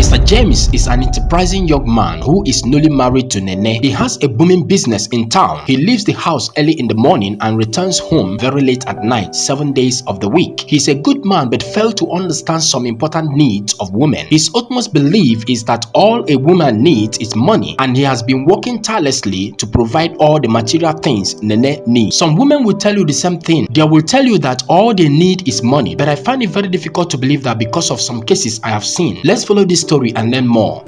Mr. James is an enterprising young man who is newly married to Nene. He has a booming business in town. He leaves the house early in the morning and returns home very late at night, 7 days of the week. He's a good man but failed to understand some important needs of women. His utmost belief is that all a woman needs is money, and he has been working tirelessly to provide all the material things Nene needs. Some women will tell you the same thing. They will tell you that all they need is money, but I find it very difficult to believe that because of some cases I have seen. Let's follow this story and learn more.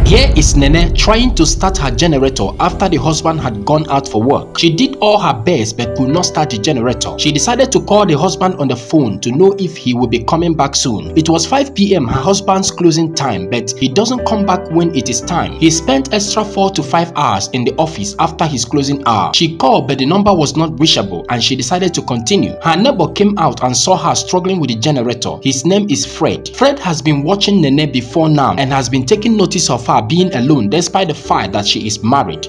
Here is Nene trying to start her generator after the husband had gone out for work. She did all her best but could not start the generator. She decided to call the husband on the phone to know if he will be coming back soon. It was 5 p.m. her husband's closing time, but he doesn't come back when it is time. He spent extra 4 to 5 hours in the office after his closing hour. She called but the number was not reachable and she decided to continue. Her neighbor came out and saw her struggling with the generator. His name is Fred. Fred has been watching Nene before now and has been taking notice of her being alone despite the fact that she is married.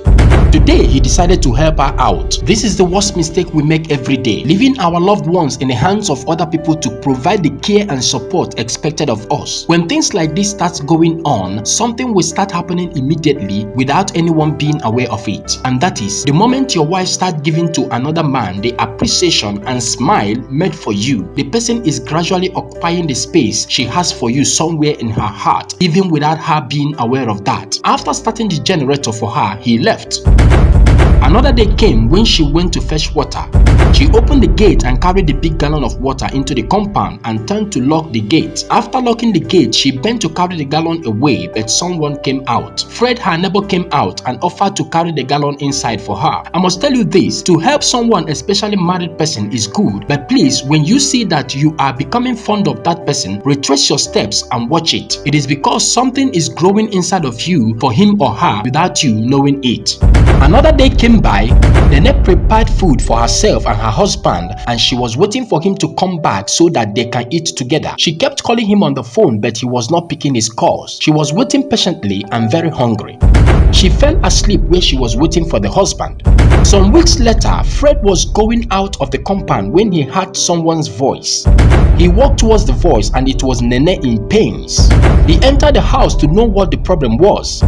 Today, he decided to help her out. This is the worst mistake we make every day, leaving our loved ones in the hands of other people to provide the care and support expected of us. When things like this start going on, something will start happening immediately without anyone being aware of it. And that is, the moment your wife starts giving to another man the appreciation and smile made for you, the person is gradually occupying the space she has for you somewhere in her heart, even without her being aware of that. After starting the generator for her, he left. Another day came when she went to fetch water. She opened the gate and carried the big gallon of water into the compound and turned to lock the gate. After locking the gate, she bent to carry the gallon away, but someone came out. Fred, her neighbor, came out and offered to carry the gallon inside for her. I must tell you this, to help someone, especially married person, is good, but please, when you see that you are becoming fond of that person, retrace your steps and watch it. It is because something is growing inside of you for him or her without you knowing it. Another day came by. Nene prepared food for herself and her husband, and she was waiting for him to come back so that they can eat together. She kept calling him on the phone, but he was not picking his calls. She was waiting patiently and very hungry. She fell asleep where she was waiting for the husband. Some weeks later, Fred was going out of the compound when he heard someone's voice. He walked towards the voice and it was Nene in pains. He entered the house to know what the problem was.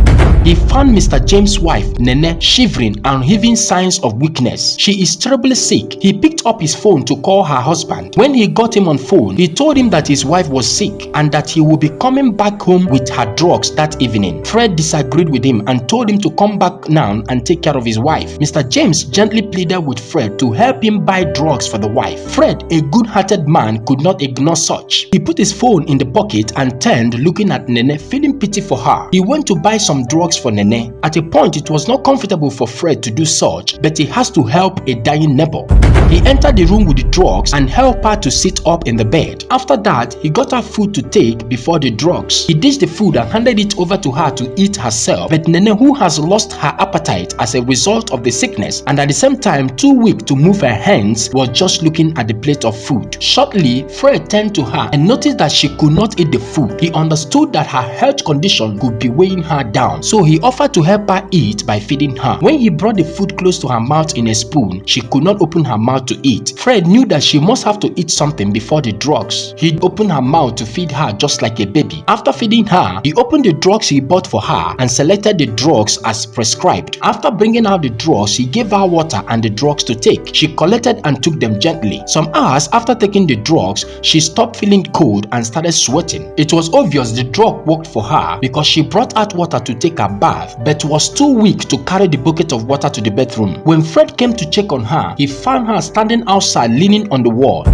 He found Mr. James' wife, Nene, shivering and having signs of weakness. She is terribly sick. He picked up his phone to call her husband. When he got him on phone, he told him that his wife was sick and that he would be coming back home with her drugs that evening. Fred disagreed with him and told him to come back now and take care of his wife. Mr. James gently pleaded with Fred to help him buy drugs for the wife. Fred, a good-hearted man, could not ignore such. He put his phone in the pocket and turned, looking at Nene, feeling pity for her. He went to buy some drugs for Nene. At a point, it was not comfortable for Fred to do such, but he has to help a dying neighbor. He entered the room with the drugs and helped her to sit up in the bed. After that, he got her food to take before the drugs. He dished the food and handed it over to her to eat herself, but Nene, who has lost her appetite as a result of the sickness and at the same time too weak to move her hands, was just looking at the plate of food. Shortly, Fred turned to her and noticed that she could not eat the food. He understood that her health condition could be weighing her down, so he offered to help her eat by feeding her. When he brought the food close to her mouth in a spoon, she could not open her mouth to eat. Fred knew that she must have to eat something before the drugs. He opened her mouth to feed her just like a baby. After feeding her, he opened the drugs he bought for her and selected the drugs as prescribed. After bringing out the drugs, he gave her water and the drugs to take. She collected and took them gently. Some hours after taking the drugs, she stopped feeling cold and started sweating. It was obvious the drug worked for her because she brought out water to take a bath, but was too weak to carry the bucket of water to the bedroom. When Fred came to check on her, he found her standing outside leaning on the wall.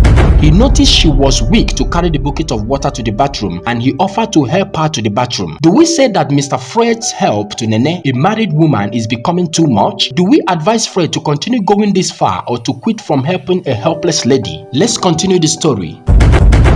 He noticed she was weak to carry the bucket of water to the bathroom, and he offered to help her to the bathroom. Do we say that Mr. Fred's help to Nene, a married woman, is becoming too much? Do we advise Fred to continue going this far or to quit from helping a helpless lady? Let's continue the story.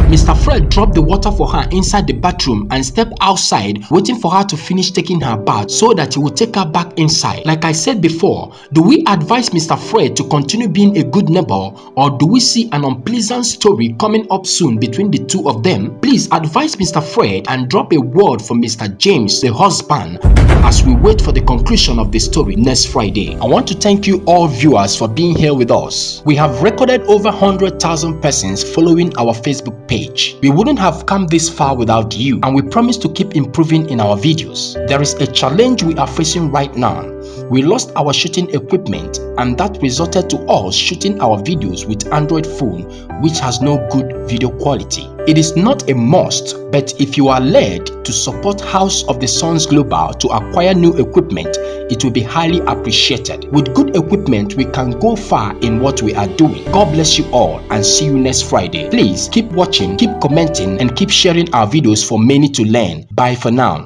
Mr. Fred dropped the water for her inside the bathroom and stepped outside, waiting for her to finish taking her bath so that he would take her back inside. Like I said before, do we advise Mr. Fred to continue being a good neighbor, or do we see an unpleasant story coming up soon between the two of them? Please advise Mr. Fred and drop a word for Mr. James, the husband, as we wait for the conclusion of the story next Friday. I want to thank you all viewers for being here with us. We have recorded over 100,000 persons following our Facebook page. page. We wouldn't have come this far without you, and we promise to keep improving in our videos. There is a challenge we are facing right now. We lost our shooting equipment, and that resulted to us shooting our videos with Android phone, which has no good video quality. It is not a must, but if you are led to support House of the Suns Global to acquire new equipment, it will be highly appreciated. With good equipment, we can go far in what we are doing. God bless you all, and see you next Friday. Please keep watching, keep commenting, and keep sharing our videos for many to learn. Bye for now.